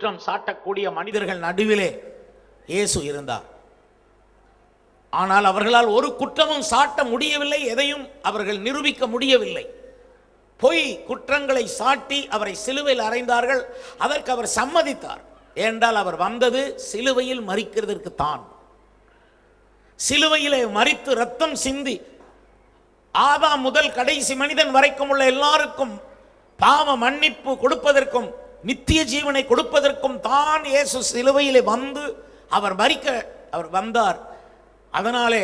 குற்றம் சாட்டக்கூடிய மனிதர்கள் நடுவிலே இயேசு இருந்தார். ஆனால் அவர்களால் ஒரு குற்றமும் சாட்ட முடியவில்லை, எதையும் அவர்கள் நிரூபிக்க முடியவில்லை. பொய் குற்றங்களை சாட்டி அவரை சிலுவையில் அறைந்தார்கள். அதற்கு அவர் சம்மதித்தார். ஏனென்றால் அவர் வந்தது சிலுவையில் மரிக்கிறதற்கு தான். சிலுவையிலே மரித்து ரத்தம் சிந்தி ஆதாம் முதல் கடைசி மனிதன் வரைக்கும் உள்ள எல்லாருக்கும் பாவ மன்னிப்பு கொடுப்பதற்கும் நித்திய ஜீவனை கொடுப்பதற்கும் தான் இயேசு சிலுவையிலே வந்து அவர் மரிக்க அவர் வந்தார். அதனாலே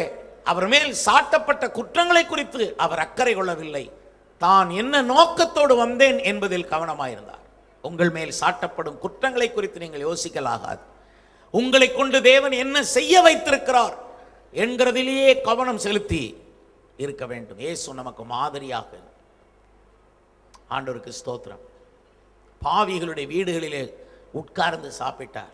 அவர் மேல் சாட்டப்பட்ட குற்றங்களை குறித்து அவர் அக்கறை கொள்ளவில்லை. தான் என்ன நோக்கத்தோடு வந்தேன் என்பதில் கவனமாயிருந்தார். உங்கள் மேல் சாட்டப்படும் குற்றங்களை குறித்து நீங்கள் யோசிக்கலாகாது. உங்களை கொண்டு தேவன் என்ன செய்ய வைத்திருக்கிறார் என்கிறதிலேயே கவனம் செலுத்தி இருக்க வேண்டும். இயேசு நமக்கு மாதிரியாக. ஆண்டவருக்கு ஸ்தோத்திரம். பாவிகளுடைய வீடுகளிலே உட்கார்ந்து சாப்பிட்டார்.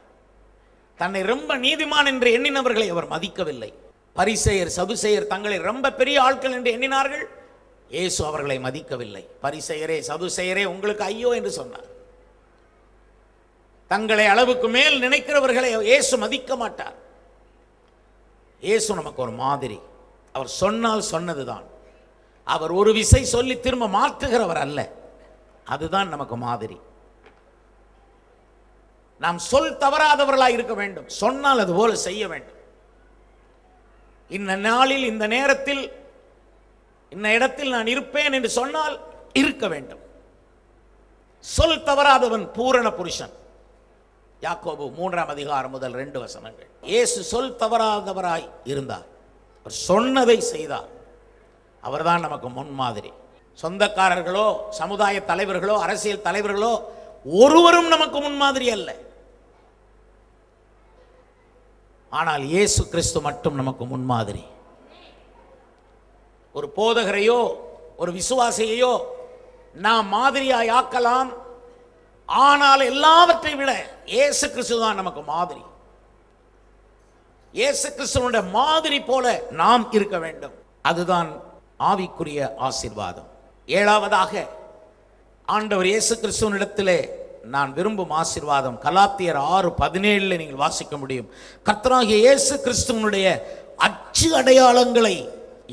தன்னை ரொம்ப நீதிமான் என்று எண்ணினவர்களை அவர் மதிக்கவில்லை. பரிசேயர் சதுசேயர் தங்களை ரொம்ப பெரிய ஆட்கள் என்று எண்ணினார்கள். இயேசு அவர்களை மதிக்கவில்லை. பரிசேயரே சதுசேயரே உங்களுக்கு ஐயோ என்று சொன்னார். தங்களை அளவுக்கு மேல் நினைக்கிறவர்களை இயேசு மதிக்க மாட்டார். இயேசு நமக்கு ஒரு மாதிரி. அவர் சொன்னால் சொன்னதுதான். அவர் ஒரு விசை சொல்லி திரும்ப மாற்றுகிறவர் அல்ல. அதுதான் நமக்கு மாதிரி. நாம் சொல் தவறாதவர்களாக இருக்க வேண்டும். சொன்னால் அது போல செய்ய வேண்டும். இந்த நாளில் இந்த நேரத்தில் இந்த இடத்தில் நான் இருப்பேன் என்று சொன்னால் இருக்க வேண்டும். சொல் தவறாதவன் பூரண புருஷன். யாக்கோபு 3ஆம் அதிகாரம் முதல் 2 வசனங்கள். இயேசு சொல் தவறாதவராய் இருந்தார். அவர் சொன்னதை செய்தார். அவர்தான் நமக்கு முன்மாதிரி. சொந்தக்காரர்களோ சமுதாய தலைவர்களோ அரசியல் தலைவர்களோ ஒருவரும் நமக்கு முன்மாதிரி அல்ல. ஆனால் இயேசு கிறிஸ்து மட்டும் நமக்கு முன்மாதிரி. ஒரு போதகரையோ ஒரு விசுவாசியையோ நாம் மாதிரியாய் ஆக்கலாம். ஆனால் எல்லாவற்றை விட இயேசு கிறிஸ்து தான் நமக்கு மாதிரி. இயேசு கிறிஸ்துவினுடைய மாதிரி போல நாம் இருக்க வேண்டும். அதுதான் ஆவிக்குரிய ஆசீர்வாதம். 7வதாக ஆண்டவர் இயேசு கிறிஸ்துவினிடத்திலே நான் விரும்பும் ஆசீர்வாதம் கலாத்தியர் 6:17 நீங்கள் வாசிக்க முடியும். கர்த்தராகிய இயேசு கிறிஸ்துவினுடைய அச்சு அடையாளங்களை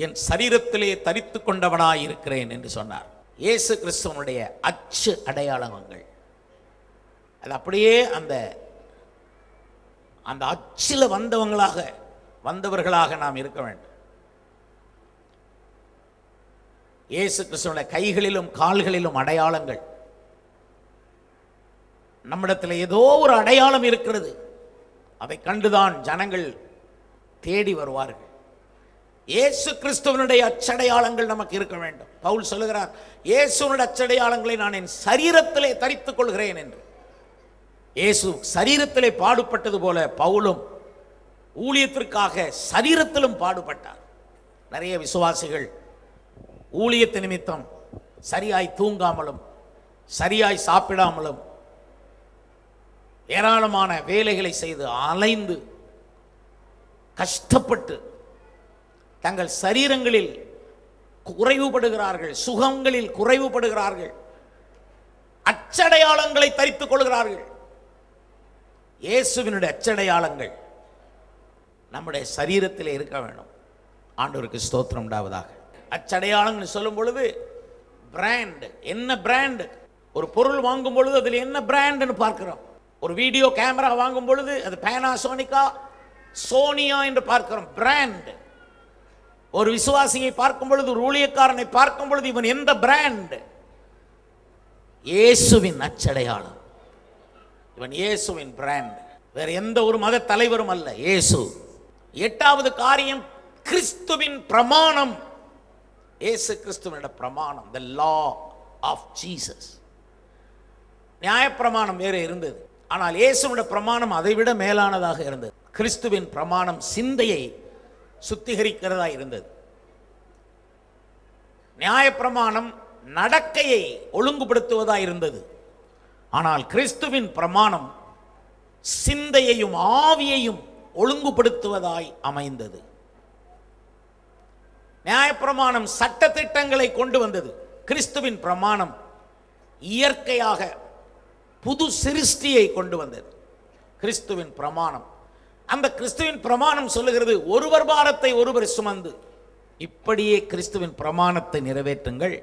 என் சரீரத்திலே தரித்து கொண்டவனாய் இருக்கிறேன் என்று சொன்னார். இயேசு கிறிஸ்துவனுடைய அச்சு அடையாளங்கள் அது அப்படியே அந்த அச்சில வந்தவர்களாக நாம் இருக்க வேண்டும். இயேசு கிறிஸ்துவனுடைய கைகளிலும் கால்களிலும் அடையாளங்கள். நம்மிடத்தில் ஏதோ ஒரு அடையாளம் இருக்கிறது. அதை கண்டுதான் ஜனங்கள் தேடி வருவார்கள். இயேசு கிறிஸ்துவனுடைய அச்சடையாளங்கள் நமக்கு இருக்க வேண்டும். பவுல் சொல்லுகிறார், இயேசுனுடைய அச்சடையாளங்களை நான் என் சரீரத்திலே தரித்துக் கொள்கிறேன் என்று. இயேசு சரீரத்திலே பாடுபட்டது போல பவுலும் ஊழியத்திற்காக சரீரத்திலும் பாடுபட்டார். நிறைய விசுவாசிகள் ஊழியத்து நிமித்தம் சரியாய் தூங்காமலும் சரியாய் சாப்பிடாமலும் ஏராளமான வேலைகளை செய்து அலைந்து கஷ்டப்பட்டு தங்கள் சரீரங்களில் குறைவுபடுகிறார்கள், சுகங்களில் குறைவுபடுகிறார்கள், அச்சடையாளங்களை தரித்துக் கொள்கிறார்கள். இயேசுவினுடைய அச்சடையாளங்கள் நம்முடைய சரீரத்தில் இருக்க வேண்டும். ஆண்டவருக்கு ஸ்தோத்திரம் உண்டாவதாக. அச்சடையாளங்கள் சொல்லும் பொழுது பிராண்ட், என்ன பிராண்ட்? ஒரு பொருள் வாங்கும் பொழுது அதில் என்ன பிராண்ட்னு பார்க்கிறோம். ஒரு வீடியோ கேமரா வாங்கும் பொழுது அது பேனாசோனிக்கா சோனியா என்று பார்க்கிறோம், பிராண்ட். ஒரு விசுவாசியை பார்க்கும் பொழுது, ஒரு ஊழியக்காரனை பார்க்கும் பொழுது இவன் எந்த பிராண்ட்? இயேசுவின் அச்சடையாளம். இவன் இயேசுவின் பிராண்ட். வேற எந்த ஒரு மத தலைவரும் அல்ல, இயேசு. 8வது காரியம் கிறிஸ்துவின் பிரமாணம். இயேசு கிறிஸ்துவினுடைய பிரமாணம், the law of Jesus. நியாயப்பிரமாணம் வேற இருந்தது, ஆனால் இயேசுவினுடைய பிரமாணம் அதைவிட மேலானதாக இருந்தது. கிறிஸ்துவின் பிரமாணம் சிந்தையை சுத்திகரிக்கிறதா இருந்தது. நியாயப்பிரமாணம் நடக்கையை ஒழுங்குபடுத்துவதா இருந்தது. ஆனால் கிறிஸ்துவின் பிரமாணம் சிந்தையையும் ஆவியையும் ஒழுங்குபடுத்துவதாய் அமைந்தது. நியாயப்பிரமாணம் சட்டதிட்டங்களை கொண்டு வந்தது. கிறிஸ்துவின் பிரமாணம் இயற்கையாக புது சிருஷ்டியை கொண்டு வந்தது கிறிஸ்துவின் பிரமாணம். அந்த கிறிஸ்துவின் பிரமாணம் சொல்லுகிறது, ஒருவர் பாரத்தை ஒருவர் சுமந்து. இப்படியே கிறிஸ்துவின் பிரமாணத்தை நிறைவேற்றுங்கள்.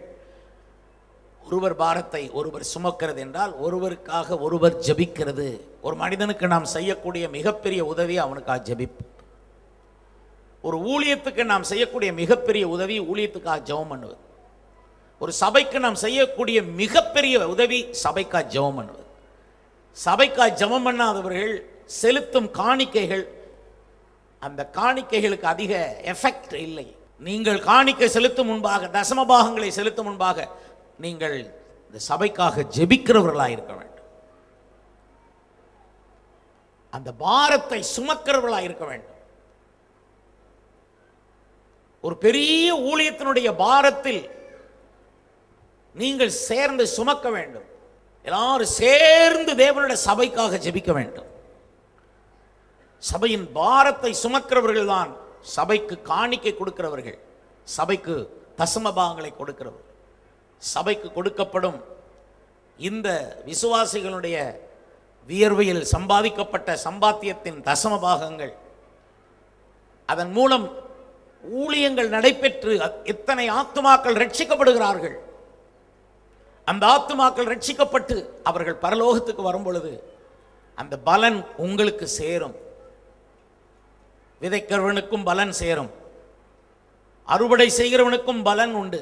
ஒருவர் பாரத்தை ஒருவர் சுமக்கிறது என்றால் ஒருவருக்காக ஒருவர் ஜெபிக்கிறது. ஒரு மனிதனுக்கு நாம் செய்யக்கூடிய மிகப்பெரிய உதவி அவனுக்காக ஜெபிப்பு. ஒரு ஊழியத்துக்கு நாம் செய்யக்கூடிய மிகப்பெரிய உதவி ஊழியத்துக்காக ஜெபம் பண்ணுவது. ஒரு சபைக்கு நாம் செய்யக்கூடிய மிகப்பெரிய உதவி சபைக்காக ஜெபம் பண்ணுவது. சபைக்காக ஜெபம் பண்ணாதவர்கள் செலுத்தும் காணிக்கைகள், அந்த காணிக்கைகளுக்கு அதிக எஃபெக்ட் இல்லை. நீங்கள் காணிக்கை செலுத்தும் முன்பாக, தசமபாகங்களை செலுத்தும் முன்பாக நீங்கள் இந்த சபைக்காக ஜெபிக்கிறவர்களாக இருக்க வேண்டும். அந்த பாரத்தை சுமக்கிறவர்களாக இருக்க வேண்டும். ஒரு பெரிய ஊழியத்தினுடைய பாரத்தில் நீங்கள் சேர்ந்து சுமக்க வேண்டும். எல்லாரும் சேர்ந்து தேவனுடைய சபைக்காக ஜெபிக்க வேண்டும். சபையின் பாரத்தை சுமக்கிறவர்கள் தான் சபைக்கு காணிக்கை கொடுக்கிறவர்கள், சபைக்கு தசமபாகங்களை கொடுக்கிறவர்கள். சபைக்கு கொடுக்கப்படும் இந்த விசுவாசிகளுடைய வியர்வையில் சம்பாதிக்கப்பட்ட சம்பாத்தியத்தின் தசமபாகங்கள், அதன் மூலம் ஊழியங்கள் நடைபெற்று எத்தனை ஆத்துமாக்கள் ரட்சிக்கப்படுகிறார்கள். அந்த ஆத்துமாக்கள் ரட்சிக்கப்பட்டு அவர்கள் பரலோகத்துக்கு வரும் பொழுது அந்த பலன் உங்களுக்கு சேரும். விதைக்கிறவனுக்கும் பலன் சேரும், அறுவடை செய்கிறவனுக்கும் பலன் உண்டு,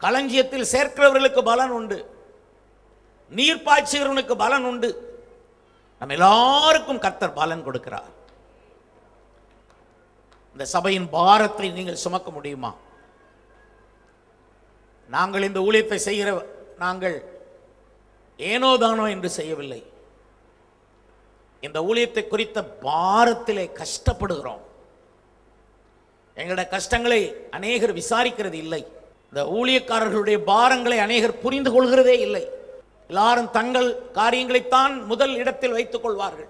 களஞ்சியத்தில் சேர்க்கிறவர்களுக்கு பலன் உண்டு, நீர் பாய்ச்சுகிறவனுக்கு பலன் உண்டு. நம்ம எல்லாருக்கும் கர்த்தர் பலன் கொடுக்கிறார். இந்த சபையின் பாரத்தை நீங்கள் சுமக்க முடியுமா? நாங்கள் இந்த ஊழியத்தை செய்கிற நாங்கள் ஏனோதானோ என்று செய்யவில்லை. இந்த ஊழியத்தை குறித்த பாரத்திலே கஷ்டப்படுகிறோம். எங்களுடைய கஷ்டங்களை அநேகர் விசாரிக்கிறது இல்லை. இந்த ஊழியக்காரர்களுடைய பாரங்களை அநேகர் புரிந்து கொள்கிறதே இல்லை. எல்லாரும் தங்கள் காரியங்களைத்தான் முதல் இடத்தில் வைத்துக் கொள்வார்கள்.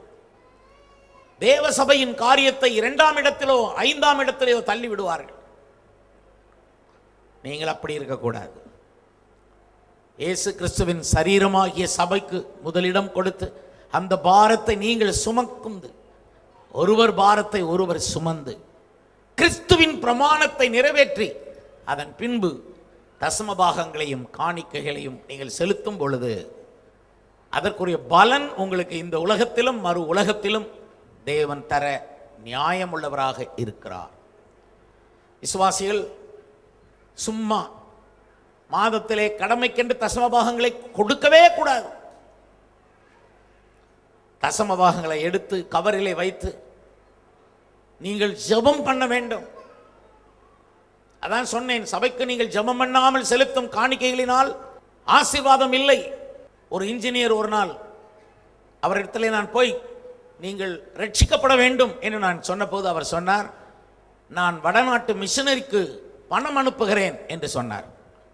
தேவ சபையின் காரியத்தை 2ஆம் இடத்திலோ 5ஆம் இடத்திலோ தள்ளி விடுவார்கள். நீங்கள் அப்படி இருக்கக்கூடாது. இயேசு கிறிஸ்துவின் சரீரமாகிய சபைக்கு முதலிடம் கொடுத்து அந்த பாரத்தை நீங்கள் சுமக்குந்து, ஒருவர் பாரத்தை ஒருவர் சுமந்து கிறிஸ்துவின் பிரமாணத்தை நிறைவேற்றி அதன் பின்பு தசமபாகங்களையும் காணிக்கைகளையும் நீங்கள் செலுத்தும் பொழுது அதற்குரிய பலன் உங்களுக்கு இந்த உலகத்திலும் மறு உலகத்திலும் தேவன் தர நியாயம் உள்ளவராக இருக்கிறார். விசுவாசிகள் சும்மா மாதத்திலே கடமைக்கென்று தசமபாகங்களை கொடுக்கவே கூடாது. தசமபாகங்களை எடுத்து கவரிலே வைத்து நீங்கள் ஜெபம் பண்ண வேண்டும். அதான் சொன்னேன், சபைக்கு நீங்கள் ஜெபம் பண்ணாமல் செலுத்தும் காணிக்கைகளினால் ஆசீர்வாதம் இல்லை. ஒரு இன்ஜினியர் ஒரு நாள் அவரிடத்திலே நான் போய் நீங்கள் ரட்சிக்கப்பட வேண்டும் என்று நான் சொன்னபோது அவர் சொன்னார், நான் வடநாட்டு மிஷனரிக்கு பணம் அனுப்புகிறேன் என்று சொன்னார்.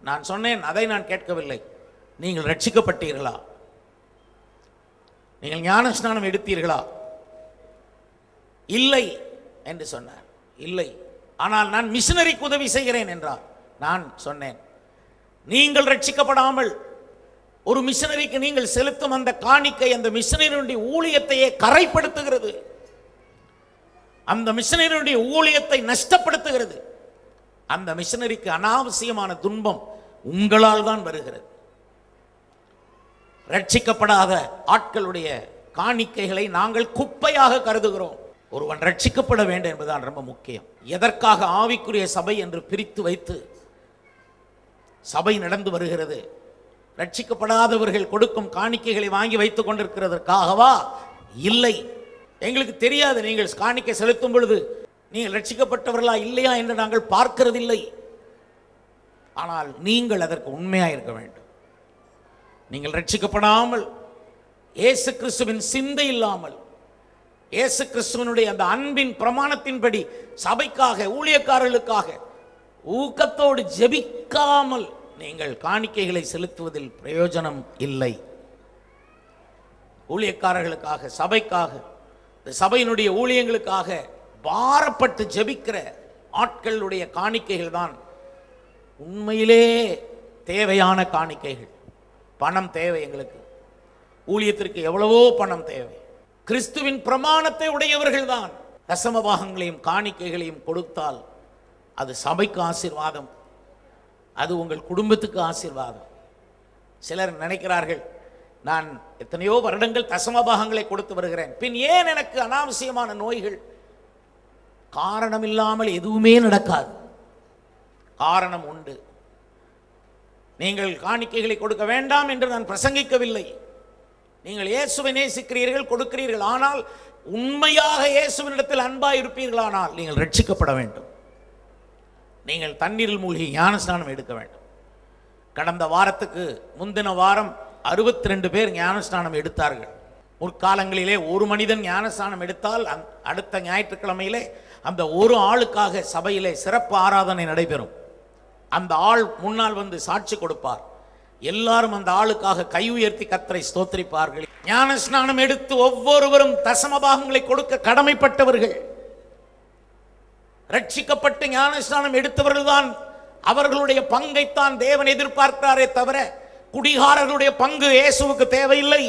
நான் சொன்னேன், அதை நான் கேட்கவில்லை. நீங்கள் ரட்சிக்கப்பட்டீர்களா? நீங்கள் ஞான ஸ்நானம் எடுத்தீர்களா? இல்லை என்று சொன்னார். இல்லை, ஆனால் நான் மிஷனரிக்கு உதவி செய்கிறேன் என்றார். நான் சொன்னேன், நீங்கள் ரட்சிக்கப்படாமல் ஒரு மிஷனரிக்கு நீங்கள் செலுத்தும் அந்த காணிக்கை அந்த மிஷனரியுடைய ஊழியத்தையே கரைப்படுத்துகிறது, அந்த மிஷனரியுடைய ஊழியத்தை நஷ்டப்படுத்துகிறது. அந்த மிஷனரிக்கு அனாவசியமான துன்பம் உங்களால் தான் வருகிறது. ரட்சிக்கப்படாத ஆட்களுடைய காணிக்கைகளை நாங்கள் குப்பையாக கருதுகிறோம். ஒருவன் ரட்சிக்கப்பட வேண்டும் என்பதுதான் ரொம்ப முக்கியம். எதற்காக ஆவிக்குரிய சபை என்று பிரித்து வைத்து சபை நடந்து வருகிறது? ரட்சிக்கப்படாதவர்கள் கொடுக்கும் காணிக்கைகளை வாங்கி வைத்துக் கொண்டிருக்கிறதற்காகவா? இல்லை. எங்களுக்கு தெரியாது நீங்கள் காணிக்கை செலுத்தும் பொழுது நீங்கள் ரட்சிக்கப்பட்டவர்களா இல்லையா என்று நாங்கள் பார்க்கிறதில்லை. ஆனால் நீங்கள் அதற்கு உண்மையாக இருக்க வேண்டும். நீங்கள் ரட்சிக்கப்படாமல் இயேசு கிறிஸ்துவின் சிந்தை இல்லாமல் இயேசு கிறிஸ்துவனுடைய அந்த அன்பின் பிரமாணத்தின்படி சபைக்காக ஊழியக்காரர்களுக்காக ஊக்கத்தோடு ஜெபிக்காமல் நீங்கள் காணிக்கைகளை செலுத்துவதில் பிரயோஜனம் இல்லை. ஊழியக்காரர்களுக்காக, சபைக்காக, சபையினுடைய ஊழியங்களுக்காக பாரப்பட்டு ஜெபிக்கிற ஆட்களுடைய காணிக்கைகள் தான் உண்மையிலே தேவையான காணிக்கைகள். பணம் தேவை. எங்களுக்கு ஊழியத்திற்கு எவ்வளவோ பணம் தேவை. கிறிஸ்துவின் பிரமாணத்தை உடையவர்கள் தான் தசம பாகங்களையும் காணிக்கைகளையும் கொடுத்தால் அது சபைக்கு ஆசீர்வாதம், அது உங்கள் குடும்பத்துக்கு ஆசீர்வாதம். சிலர் நினைக்கிறார்கள், நான் எத்தனையோ வருடங்கள் தசம பாகங்களை கொடுத்து வருகிறேன், பின் ஏன் எனக்கு அனாவசியமான நோய்கள்? காரணம் இல்லாமல் எதுவுமே நடக்காது. காரணம் உண்டு. நீங்கள் காணிக்கைகளை கொடுக்க வேண்டாம் என்று நான் பிரசங்கிக்கவில்லை. நீங்கள் இயேசுவை நேசிக்கிறீர்கள், கொடுக்கிறீர்கள். ஆனால் உண்மையாக இயேசுவினிடத்தில் அன்பாய் இருப்பீர்களானால் நீங்கள் ரட்சிக்கப்பட வேண்டும். நீங்கள் தண்ணீரில் மூழ்கி ஞானஸ்நானம் எடுக்க வேண்டும். கடந்த வாரத்துக்கு முந்தின வாரம் 62 பேர் ஞானஸ்நானம் எடுத்தார்கள். முற்காலங்களிலே ஒரு மனிதன் ஞானஸ்நானம் எடுத்தால் அடுத்த ஞாயிற்றுக்கிழமையிலே அந்த ஒரு ஆளுக்காக சபையிலே சிறப்பு ஆராதனை நடைபெறும். அந்த ஆள் முன்னால் வந்து சாட்சி கொடுப்பார். எல்லாரும் அந்த ஆளுக்காக கை உயர்த்தி கர்த்தரை ஸ்தோத்திரிப்பார்கள். ஞானஸ்நானம் எடுத்து ஒவ்வொருவரும் தசம பாகங்களை கொடுக்க கடமைப்பட்டவர்கள். ரட்சிக்கப்பட்டு ஞானஸ்நானம் எடுத்தவர்கள் தான் அவர்களுடைய பங்கைத்தான் தேவன் எதிர்பார்க்கிறாரே தவிர குடிகாரர்களுடைய பங்கு இயேசுவுக்கு தேவையில்லை.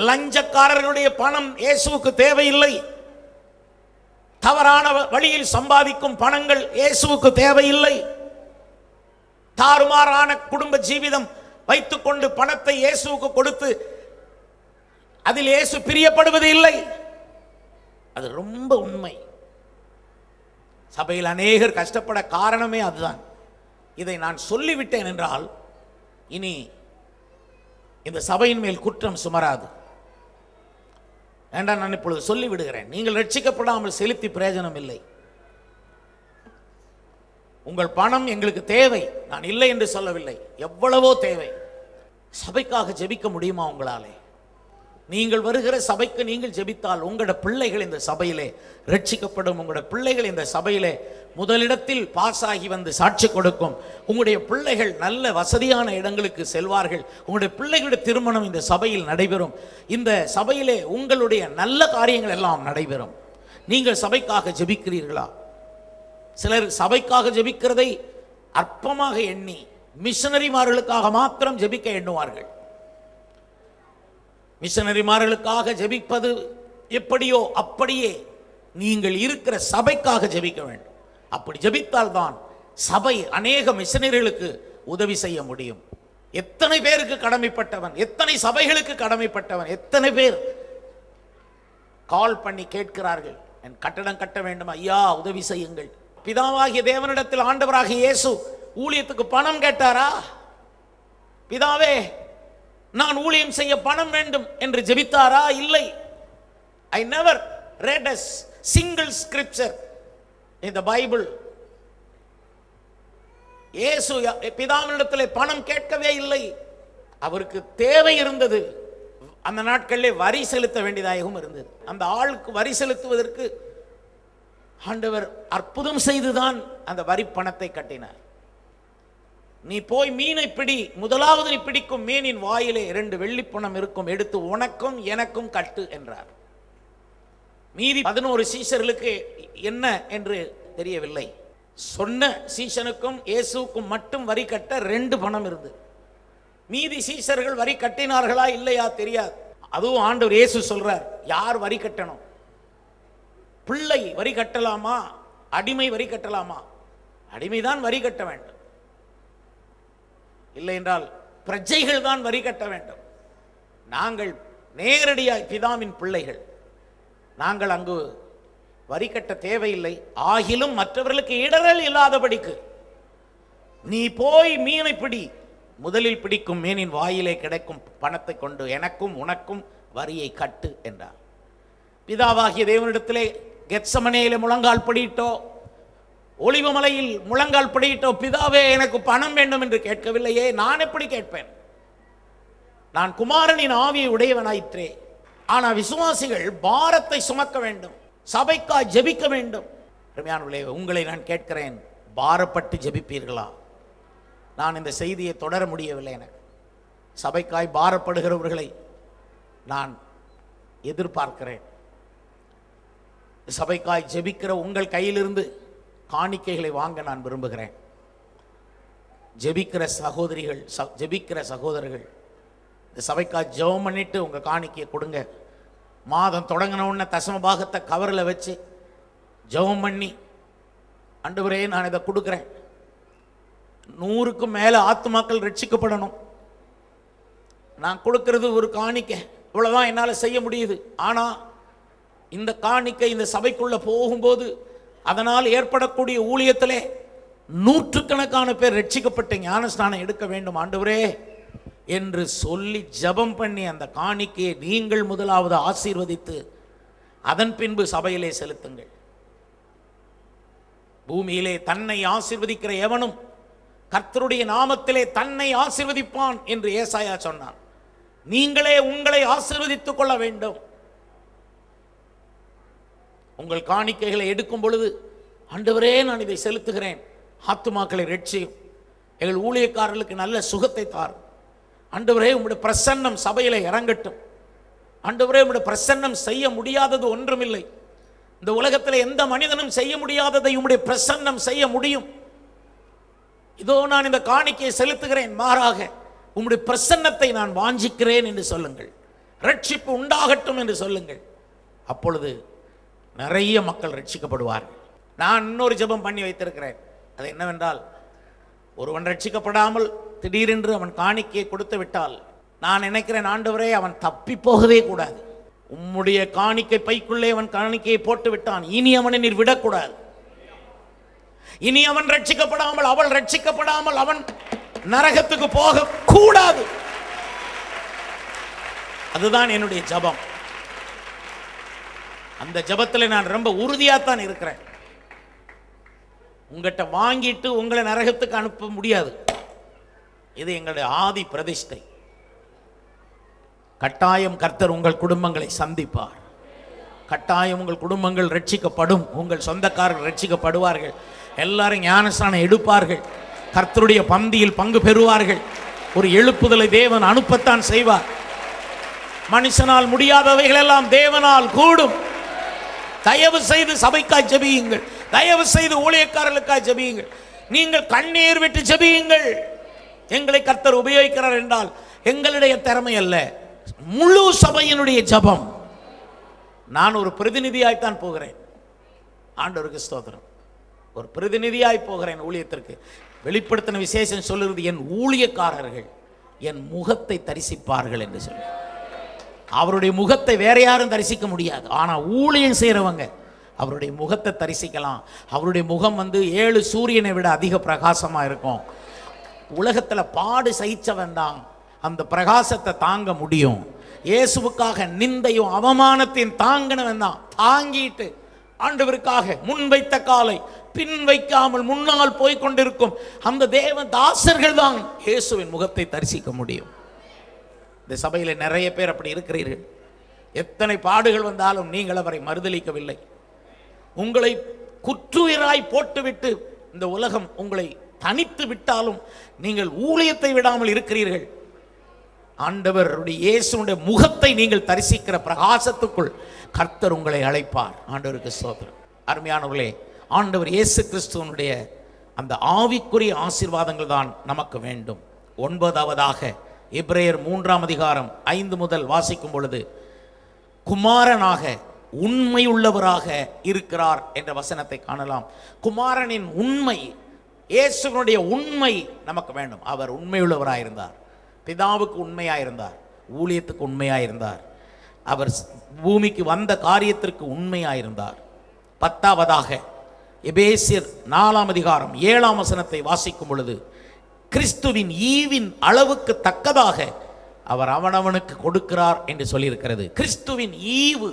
லஞ்சக்காரர்களுடைய பணம் இயேசுவுக்கு தேவையில்லை. தவறான வழியில் சம்பாதிக்கும் பணங்கள் இயேசுவுக்கு தேவையில்லை. தாறுமாறான குடும்ப ஜீவிதம் வைத்துக்கொண்டு பணத்தை இயேசுவுக்கு கொடுத்து அதில் இயேசு பிரியப்படுவது இல்லை. அது ரொம்ப உண்மை. சபையில் அநேகர் கஷ்டப்பட காரணமே அதுதான். இதை நான் சொல்லிவிட்டேன் என்றால் இனி இந்த சபையின் மேல் குற்றம் சுமராது. வேண்டாம், நான் இப்பொழுது சொல்லிவிடுகிறேன். நீங்கள் ரட்சிக்கப்படாமல் செலுத்தி பிரயோஜனம் இல்லை. உங்கள் பணம் எங்களுக்கு தேவை, நான் இல்லை என்று சொல்லவில்லை. எவ்வளவோ தேவை. சபைக்காக ஜெபிக்க முடியுமா உங்களாலே? நீங்கள் வருகிற சபைக்கு நீங்கள் ஜெபித்தால் உங்களுடைய பிள்ளைகள் இந்த சபையிலே ரட்சிக்கப்படும். உங்களுடைய பிள்ளைகள் இந்த சபையிலே முதலிடத்தில் பாஸ் ஆகி வந்து சாட்சி கொடுக்கும். உங்களுடைய பிள்ளைகள் நல்ல வசதியான இடங்களுக்கு செல்வார்கள். உங்களுடைய பிள்ளைகளுடைய திருமணம் இந்த சபையில் நடைபெறும். இந்த சபையிலே உங்களுடைய நல்ல காரியங்கள் எல்லாம் நடைபெறும். நீங்கள் சபைக்காக ஜெபிக்கிறீர்களா? சிலர் சபைக்காக ஜெபிக்கிறதை அற்பமாக எண்ணி மிஷனரிமார்களுக்காக மாத்திரம் ஜெபிக்க எண்ணுவார்கள். மிஷனரிமார்களுக்காக ஜெபிப்பது எப்படியோ அப்படியே நீங்கள் இருக்கிற சபைக்காக ஜெபிக்க வேண்டும். அப்படி ஜெபித்தால் தான் சபை அநேக மிஷனரிகளுக்கு உதவி செய்ய முடியும். எத்தனை பேருக்கு கடமைப்பட்டவன், எத்தனை சபைகளுக்கு கடமைப்பட்டவன், எத்தனை பேர் கால் பண்ணி கேட்கிறார்கள், என் கட்டடம் கட்ட வேண்டும் ஐயா, உதவி செய்யுங்கள். பிதாவாகிய தேவனிடத்தில் ஆண்டவராகிய இயேசு ஊழியத்துக்கு பணம் கேட்டாரா? பிதாவே, நான் ஊழியம் செய்ய பணம் வேண்டும் என்று ஜெபித்தாரா? இல்லை. I never read a single scripture in the Bible. இயேசு பிதாவினிடத்தில் பணம் கேட்கவே இல்லை. அவருக்கு தேவை இருந்தது. அந்த நாட்களிலே வரி செலுத்த வேண்டியதாகவும் இருந்தது. அந்த ஆளுக்கு வரி செலுத்துவதற்கு ஆண்டவர் அற்புதம் செய்துதான் அந்த வரி பணத்தை கட்டினார். நீ போய் மீனை பிடி, முதலாவது நீ பிடிக்கும் மீனின் வாயிலே 2 வெள்ளிப்பணம் இருக்கும், எடுத்து உனக்கும் எனக்கும் கட்டு என்றார். மீதி 11 சீஷர்களுக்கு என்ன என்று தெரியவில்லை. சொன்ன சீஷனுக்கும் இயேசுவுக்கும் மட்டும் வரி கட்ட 2 பணம் இருந்தது. மீதி சீஷர்கள் வரி கட்டினார்களா இல்லையா தெரியாது. அதுவும் ஆண்டவர் இயேசு சொல்றார், யார் வரி கட்டணும்? பிள்ளை வரி கட்டலாமா? அடிமை வரி கட்டலாமா? அடிமைதான் வரி கட்ட வேண்டும். இல்லை என்றால் பிரஜைகள் தான் வரி கட்ட வேண்டும். நாங்கள் நேரடியாக பிதாவின் பிள்ளைகள், நாங்கள் அங்கு வரி கட்ட தேவையில்லை. ஆகிலும் மற்றவர்களுக்கு இடரல் இல்லாதபடிக்கு நீ போய் மீனை பிடி, முதலில் பிடிக்கும் மீனின் வாயிலே கிடைக்கும் பணத்தை கொண்டு எனக்கும் உனக்கும் வரியை கட்டு என்றார். பிதாவாகிய தேவனிடத்திலே கெத்சமனேயிலே முழங்கால் படியிட்டோ, ஒலிவமலையில் முழங்கால் படியிட்டோ, பிதாவே எனக்கு பணம் வேண்டும் என்று கேட்கவில்லையே. நான் எப்படி கேட்பேன்? நான் குமாரனின் ஆவியை உடையவனாயிற்றே. ஆனால் விசுவாசிகள் பாரத்தை சுமக்க வேண்டும், சபைக்காய் ஜெபிக்க வேண்டும். அருமையானவர்களே, உங்களை நான் கேட்கிறேன், பாரப்பட்டு ஜெபிப்பீர்களா? நான் இந்த செய்தியை தொடர முடியவில்லை. எனக்கு சபைக்காய் பாரப்படுகிறவர்களை நான் எதிர்பார்க்கிறேன். சபைக்காய் ஜெபிக்கிற உங்கள் கையிலிருந்து காணிக்கைகளை வாங்க நான் விரும்புகிறேன். ஜெபிக்கிற சகோதரிகள், ஜெபிக்கிற சகோதரர்கள் இந்த சபைக்காக ஜெபம் பண்ணிட்டு உங்க காணிக்கையை கொடுங்க. மாதம் தொடங்கின உடனே தசம பாகத்தை கவரில் வச்சு ஜெபம் பண்ணி, ஆண்டவரே நான் இதை கொடுக்குறேன், 100க்கும் மேலே ஆத்துமாக்கள் ரட்சிக்கப்படணும், நான் கொடுக்கறது ஒரு காணிக்கை, இவ்வளவுதான் என்னால் செய்ய முடியுது. ஆனால் இந்த காணிக்கை இந்த சபைக்குள்ள போகும்போது அதனால் ஏற்படக்கூடிய ஊழியத்திலே 100கணக்கான பேர் ரட்சிக்கப்பட்டு ஞானஸ்நானம் எடுக்க வேண்டும் ஆண்டவரே என்று சொல்லி ஜெபம் பண்ணி அந்த காணிக்கையை நீங்கள் முதலாவது ஆசீர்வதித்து அதன் பின்பு சபையிலே செலுத்துங்கள். பூமியிலே தன்னை ஆசீர்வதிக்கிற எவனும் கர்த்தருடைய நாமத்திலே தன்னை ஆசீர்வதிப்பான் என்று ஏசாயா சொன்னான். நீங்களே உங்களை ஆசீர்வதித்துக் கொள்ள வேண்டும். உங்கள் காணிக்கைகளை எடுக்கும் பொழுது ஆண்டவரே நான் இதை செலுத்துகிறேன், ஆத்துமாக்களை ரட்சியும், எங்கள் ஊழியக்காரர்களுக்கு நல்ல சுகத்தை தாரும், ஆண்டவரே உம்முடைய பிரசன்னம் சபையிலே இறங்கட்டும், ஆண்டவரே உம்முடைய பிரசன்னம் செய்ய முடியாதது ஒன்றுமில்லை, இந்த உலகத்தில் எந்த மனிதனும் செய்ய முடியாததை உம்முடைய பிரசன்னம் செய்ய முடியும், இதோ நான் இந்த காணிக்கையை செலுத்துகிறேன், மாறாக உம்முடைய பிரசன்னத்தை நான் வாஞ்சிக்கிறேன் என்று சொல்லுங்கள், ரட்சிப்பு உண்டாகட்டும் என்று சொல்லுங்கள். அப்பொழுது நிறைய மக்கள் ரட்சிக்கப்படுவார்கள். நான் இன்னொரு ஜெபம் பண்ணி வைத்திருக்கிறேன். அது என்னவென்றால், ஒருவன் ரட்சிக்கப்படாமல் திடீரென்று அவன் காணிக்கையை கொடுத்து விட்டால் நான் நினைக்கிறேன், ஆண்டவரே அவன் தப்பி போகவே கூடாது, உம்முடைய காணிக்கை பைக்குள்ளே அவன் காணிக்கையை போட்டு விட்டான், இனி அவனை நீர் விடக்கூடாது, இனி அவன் ரட்சிக்கப்படாமல் அவள் ரட்சிக்கப்படாமல் அவன் நரகத்துக்கு போக கூடாது. அதுதான் என்னுடைய ஜெபம். அந்த ஜெபத்தில் நான் ரொம்ப உறுதியாத்தான் இருக்கிறேன். உங்கள்கிட்ட வாங்கிட்டு உங்களை நரகத்துக்கு அனுப்ப முடியாது. இது எங்களுடைய ஆதி பிரதிஷ்டை. கட்டாயம் கர்த்தர் உங்கள் குடும்பங்களை சந்திப்பார். கட்டாயம் உங்கள் குடும்பங்கள் ரட்சிக்கப்படும், உங்கள் சொந்தக்காரர்கள் ரட்சிக்கப்படுவார்கள், எல்லாரும் ஞானஸ்நானம் எடுப்பார்கள், கர்த்தருடைய பந்தியில் பங்கு பெறுவார்கள். ஒரு எழுப்புதலை தேவன் அனுப்பத்தான் செய்வார். மனுஷனால் முடியாதவைகள் எல்லாம் தேவனால் கூடும். தயவு செய்து சபைக்காய் ஜெபியுங்கள், தயவு செய்து ஊழியக்காரர்களுக்காய் ஜெபியுங்கள், நீங்கள் கண்ணீர் விட்டு ஜெபியுங்கள். எங்களை கர்த்தர் உபயோகிக்கிறார் என்றால் எங்களுடைய திறமை அல்ல, முழு சபையினுடைய ஜெபம். நான் ஒரு பிரதிநிதியாய்த்தான் போகிறேன். ஆண்டவருக்கு ஸ்தோத்திரம். ஒரு பிரதிநிதியாய் போகிறேன் ஊழியத்திற்கு. வெளிப்படுத்தின விசேஷம் சொல்லுறது, என் ஊழியக்காரர்கள் என் முகத்தை தரிசிப்பார்கள் என்று சொல்லி. அவருடைய முகத்தை வேற யாரும் தரிசிக்க முடியாது. ஆனால் ஊழியம் செய்கிறவங்க அவருடைய முகத்தை தரிசிக்கலாம். அவருடைய முகம் 7 சூரியனை விட அதிக பிரகாசமாக இருக்கும். உலகத்தில் பாடு சகிச்சவன் தான் அந்த பிரகாசத்தை தாங்க முடியும். இயேசுவுக்காக நிந்தையும் அவமானத்தையும் தாங்கினவன் தான் தாங்கிட்டு ஆண்டவருக்காக முன் வைத்த காலை பின் வைக்காமல் முன்னால் போய்கொண்டிருக்கும் அந்த தேவ தாசர்கள் தான் இயேசுவின் முகத்தை தரிசிக்க முடியும். இந்த சபையில் நிறைய பேர் அப்படி இருக்கிறீர்கள். எத்தனை பாடுகள் வந்தாலும் நீங்கள் அவரை மறுதலிக்கவில்லை. உங்களை குற்றுயிராய் போட்டுவிட்டு இந்த உலகம் உங்களை தனித்து விட்டாலும் நீங்கள் ஊழியத்தை விடாமல் இருக்கிறீர்கள். ஆண்டவருடைய இயேசுடைய முகத்தை நீங்கள் தரிசிக்கிற பிரகாசத்துக்குள் கர்த்தர் உங்களை அழைப்பார். ஆண்டவருக்கு ஸ்தோத்திரம். அருமையானவர்களே, ஆண்டவர் இயேசு கிறிஸ்துவனுடைய அந்த ஆவிக்குரிய ஆசீர்வாதங்கள் தான் நமக்கு வேண்டும். 9வதாக எபிரேயர் 3ஆம் அதிகாரம் 5 முதல் வாசிக்கும் பொழுது, குமாரனாக உண்மையுள்ளவராக இருக்கிறார் என்ற வசனத்தை காணலாம். குமாரனின் உண்மை, இயேசுவினுடைய உண்மை நமக்கு வேண்டும். அவர் உண்மையுள்ளவராயிருந்தார், பிதாவுக்கு உண்மையாயிருந்தார், ஊழியத்துக்கு உண்மையாயிருந்தார், அவர் பூமிக்கு வந்த காரியத்திற்கு உண்மையாயிருந்தார். 10வதாக எபேசியர் 4ஆம் அதிகாரம் 7ஆம் வசனத்தை வாசிக்கும் பொழுது, கிறிஸ்துவின் ஈவின் அளவுக்கு தக்கதாக அவர் அவனவனுக்கு கொடுக்கிறார் என்று சொல்லியிருக்கிறது. கிறிஸ்துவின் ஈவு,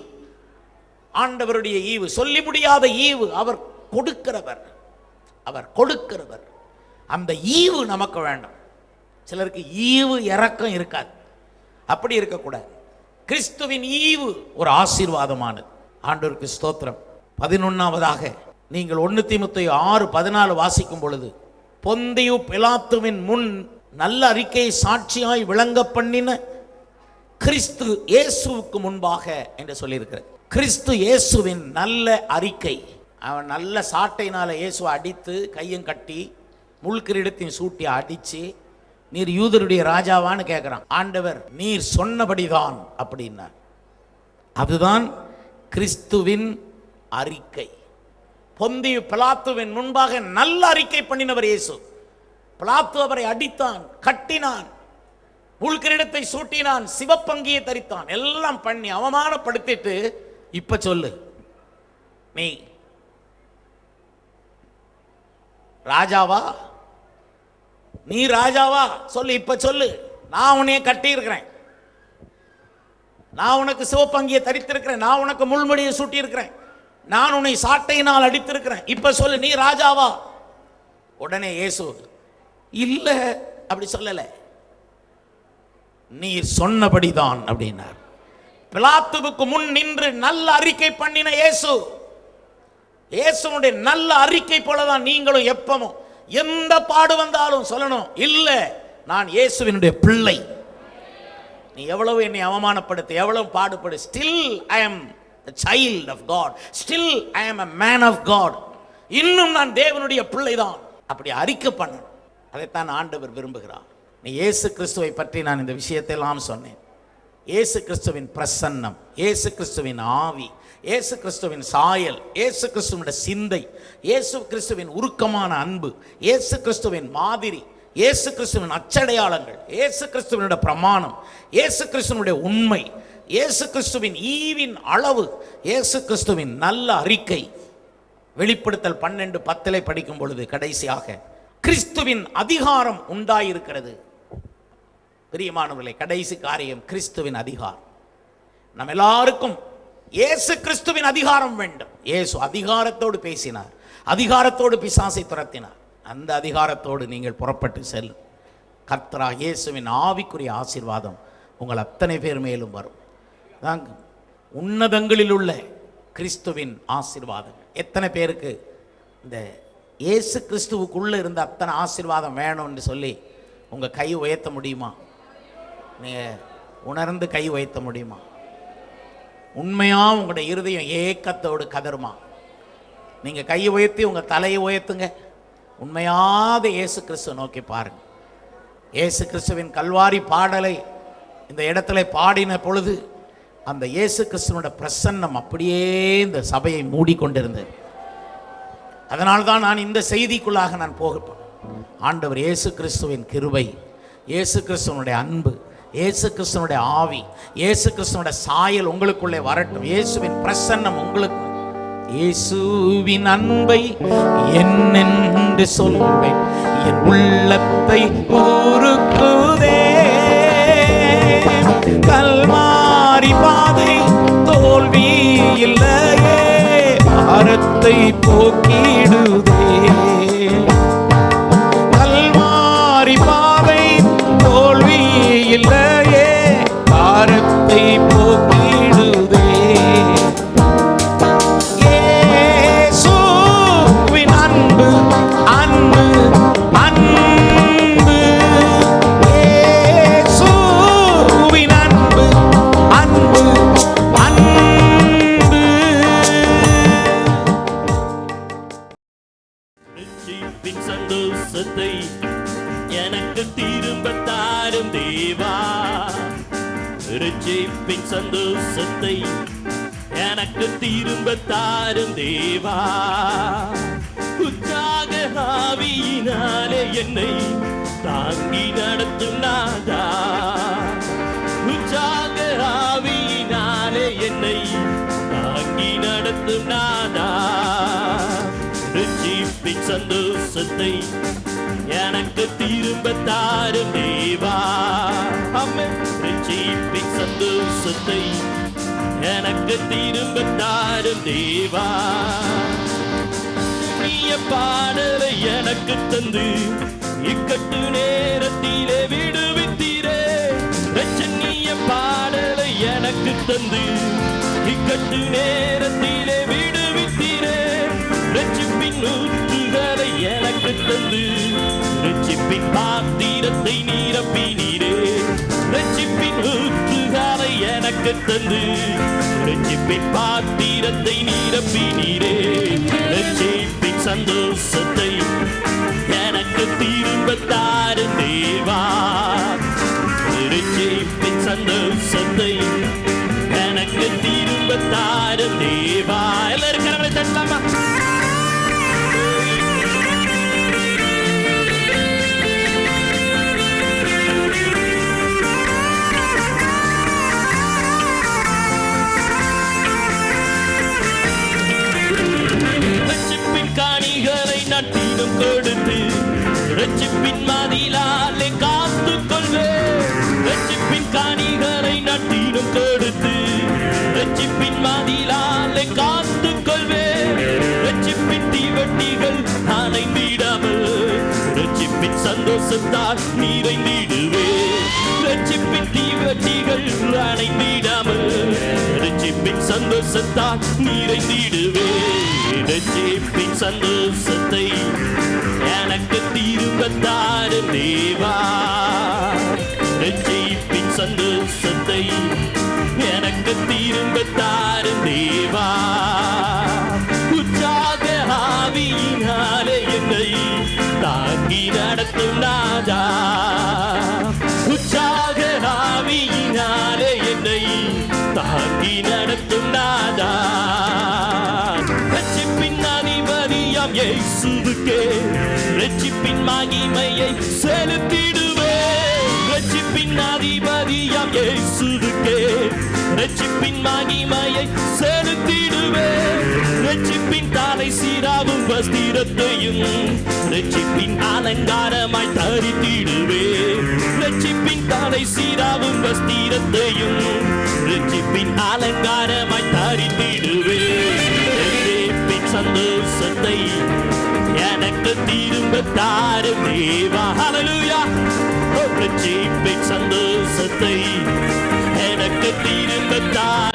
ஆண்டவருடைய ஈவு, சொல்லி முடியாத ஈவு. அவர் கொடுக்கிறவர், அவர் கொடுக்கிறவர். அந்த ஈவு நமக்கு வேண்டும். சிலருக்கு ஈவு இரக்கம் இருக்காது, அப்படி இருக்கக்கூடாது. கிறிஸ்துவின் ஈவு ஒரு ஆசீர்வாதமானது. ஆண்டவருக்கு ஸ்தோத்திரம். 11வதாக நீங்கள் 1 தீமோத்தேயு 6:14 வாசிக்கும் பொழுது, பொந்தியு பிலாத்துவின் முன் நல்ல அறிக்கையை சாட்சியாய் விளங்க பண்ணின கிறிஸ்து இயேசுவுக்கு முன்பாக என்று சொல்லியிருக்கிறது. கிறிஸ்து இயேசுவின் நல்ல அறிக்கை. அவன் நல்ல சாட்டையினால இயேசுவை அடித்து கையும் கட்டி முள்கிரீடத்தையும் சூட்டி அடித்து நீர் யூதருடைய ராஜாவான்னு கேட்கிறான். ஆண்டவர் நீர் சொன்னபடிதான் அப்படின்னார். அதுதான் கிறிஸ்துவின் அறிக்கை. பொந்திய பிலாத்துவின் முன்பாக நல்ல அறிக்கை பண்ணினவர் இயேசு. பிலாத்து அவரை அடித்தான், கட்டினான், முள்கிரீடத்தை சூட்டினான், சிவப்பங்கியை தரித்தான், எல்லாம் பண்ணி அவமானப்படுத்திட்டு இப்ப சொல்லு, நீ ராஜாவா? நீ ராஜாவா? சொல்லு, இப்ப சொல்லு. நான் உன்னைய கட்டி இருக்கிறேன், நான் உனக்கு சிவப்பங்கியை தரித்திருக்கிறேன், நான் உனக்கு முள்முடியை சூட்டி இருக்கிறேன், நான் உன்னை சாட்டையினால் அடித்திருக்கிறேன், இப்ப சொல்லு, நீ ராஜாவா? உடனே இயேசு இல்ல அப்படி சொல்லல, நீர் சொன்னபடிதான் அப்படின்னார். பிலாத்துவுக்கு முன் நின்று நல்ல அறிக்கை பண்ணின இயேசு, இயேசுனுடைய நல்ல அறிக்கை போலதான் நீங்களும் எப்பவும் எந்த பாடு வந்தாலும் சொல்லணும், இல்ல நான் இயேசுவினுடைய பிள்ளை. நீ எவ்வளவு என்னை அவமானப்படுத்த, எவ்வளவு பாடுபடு, still I am the child of God, still I am a man of God. இன்னும் நான் தேவனுடைய பிள்ளைதான். அப்படி அறிக்கை பண்ணணும். அதைத்தான் ஆண்டவர் விரும்புகிறார். நீ இயேசு கிறிஸ்துவை பற்றி நான் இந்த விஷயத்தை எல்லாம் சொன்னேன். இயேசு கிறிஸ்துவின் பிரசன்னம், இயேசு கிறிஸ்துவின் ஆவி, இயேசு கிறிஸ்துவின் சாயல், இயேசு கிறிஸ்துவின் சிந்தை, இயேசு கிறிஸ்துவின் உருக்கமான அன்பு, இயேசு கிறிஸ்துவின் மாதிரி, இயேசு கிறிஸ்துவின் அச்சடையாளங்கள், இயேசு கிறிஸ்துவினுடைய பிரமாணம், இயேசு கிறிஸ்துவினுடைய உண்மை, இயேசு கிறிஸ்துவின் ஈவின் அளவு, இயேசு கிறிஸ்துவின் நல்ல அறிக்கை. வெளிப்படுத்தல் 12:10 படிக்கும் பொழுது கடைசியாக கிறிஸ்துவின் அதிகாரம் உண்டாயிருக்கிறது. பிரியமானவர்களே, கடைசி காரியம் கிறிஸ்துவின் அதிகாரம். நம்ம எல்லாருக்கும் இயேசு கிறிஸ்துவின் அதிகாரம் வேண்டும். இயேசு அதிகாரத்தோடு பேசினார், அதிகாரத்தோடு பிசாசை துரத்தினார். அந்த அதிகாரத்தோடு நீங்கள் புறப்பட்டு செல்லும். கர்த்தராகிய இயேசுவின் ஆவிக்குரிய ஆசீர்வாதம் உங்கள் அத்தனை பேர் மேலும் வரும். உன்னதங்களில் உள்ள கிறிஸ்துவின் ஆசீர்வாதம். எத்தனை பேருக்கு இந்த இயேசு கிறிஸ்துவுக்குள்ள இருந்த அத்தனை ஆசீர்வாதம் வேணும்னு சொல்லி உங்க கை உயர்த்த முடியுமா? நீங்க உணர்ந்து கை உயர்த்த முடியுமா? உண்மையா உங்களுடைய இருதயம் ஏக்கத்தோடு கதறுமா? நீங்க கையை உயர்த்தி உங்க தலையை உயர்த்துங்க. உண்மையாத இயேசு கிறிஸ்துவை நோக்கி பாருங்க. இயேசு கிறிஸ்துவின் கல்வாரி பாடலை இந்த இடத்துல பாடின பொழுது அந்த இயேசு கிறிஸ்துவோட பிரசன்னம் அப்படியே இந்த சபையை மூடிக்கொண்டிருந்தது. அதனால்தான் நான் இந்த செய்திக்குள்ளாக நான் போக, ஆண்டவர் இயேசு கிறிஸ்துவின் கிருபை, இயேசு கிறிஸ்துவனுடைய அன்பு, இயேசு கிறிஸ்துவனுடைய ஆவி, இயேசு கிறிஸ்துவனுடைய சாயல் உங்களுக்குள்ளே வரட்டும். இயேசுவின் பிரசன்னம் உங்களுக்கு. இயேசுவின் அன்பை என்னென்று சொல்வேன், என் உள்ளத்தை உருக்குதே. கல்வாரி பாதை தோல்வி இல்லையே, பாரத்தை போக்கிடுதே. கல்வாரி பாதை தோல்வி இல்லையே, பாரத்தை போக்கிடுதே. இயேசுவின் அன்பு அன்பு அன்பு, இயேசுவின் அன்பு அன்பு அன்பு. ரட்சிப்பின் சந்தோஷத்தை எனக்கு திரும்ப தாரும் தேவா, ரட்சிப்பின் சந்தோஷத்தை எனக்கு திரும்ப தாரும் தேவா. உற்சாக ஆவியினாலே என்னை தாங்கி நடத்தும் நாதா, உற்சாக ஆவியினாலே என்னை தாங்கி நடத்தும் நாதா. ரட்சிப்பின் சந்தோஷத்தை எனக்கு திரும்ப தாரும் தேவா. ஆமென். ரட்சிப்பின் சந்தோஷத்தை எனக்கு திரும்ப தாரும் தேவா. நீய பாடலை எனக்கு தந்து இக்கட்டு நேரத்திலே விடுவித்தீரே. ரட்சணிய பாடலை எனக்கு தந்து இக்கட்டு நேரத்திலே விடுவித்தீரே. ரட்சிப்பின் ஊற்றுகளை எனக்கு தந்து ரட்சிப்பின் பாத்திரத்தை நிரப்பினீரே. ரட்சிப்பின் ஊற்றுகளை எனக்கு தந்து ரட்சிப்பின் பாத்திரத்தை நிரப்பினீரே. ரட்சிப்பின் சந்தோஷத்தை எனக்கு திரும்ப தாரும் தேவா. திரும்ப தாரும் தேவா. எல்லாரும் கரங்களை தட்டலாமா? ரட்சிப்பின் காணிகளை நட்டிடம் கொடுத்து ரட்சிப்பின் மதிலாலே காத்துக் கொள்வேன். ரட்சிப்பின் காணிகளை நட்டிடம் கொடுத்து ரட்சிப்பின் மதிலாலே காத்துக் கொள்வேன். ரட்சிப்பின் தீவட்டிகள் அணைந்திடாமல் ரட்சிப்பின் சந்தோஷத்தால் நிறைந்திடுவேன். ரட்சிப்பின் தீவட்டிகள் அணைந்திடாமல் ரட்சிப்பின் சந்தோஷத்தால் நிறைந்திடுவேன். ரட்சிப்பின் சந்தோஷத்தை எனக்கு திரும்ப தாரும் தேவா. ரட்சிப்பின் சந்தோஷத்தை எனக்கு திரும்ப தாரும் தேவா. உற்சாக ஆவியினாலே என்னை தாங்கி நடத்தும் நாதா. உற்சாக ஆவியினாலே என்னை தாங்கி நடத்தும் நாதா. ரட்சிப்பின் அதிபதியாம் இயேசுவுக்கே ரட்சிப்பின் மகிமையை செலுத்திடுவேன். ரட்சிப்பின் அதிபதியாம் இயேசுவுக்கே ரட்சிப்பின் மகிமையை செலுத்திடுவேன். ரட்சிப்பின் தலை சீராவும் வஸ்திரத்தையும் ரட்சிப்பின் அலங்காரமாய் தரித்திடுவேன். ரட்சிப்பின் தலை சீராவும் வஸ்திரத்தையும் ரட்சிப்பின் அலங்காரமாய் தரித்திடுவேன். ரட்சிப்பின் சந்தோஷத்தை எனக்கு திரும்ப தாரும் தேவா. ஹல்லேலூயா. ரட்சிப்பின் சந்தோஷத்தை எனக்கு திரும்ப தாரும்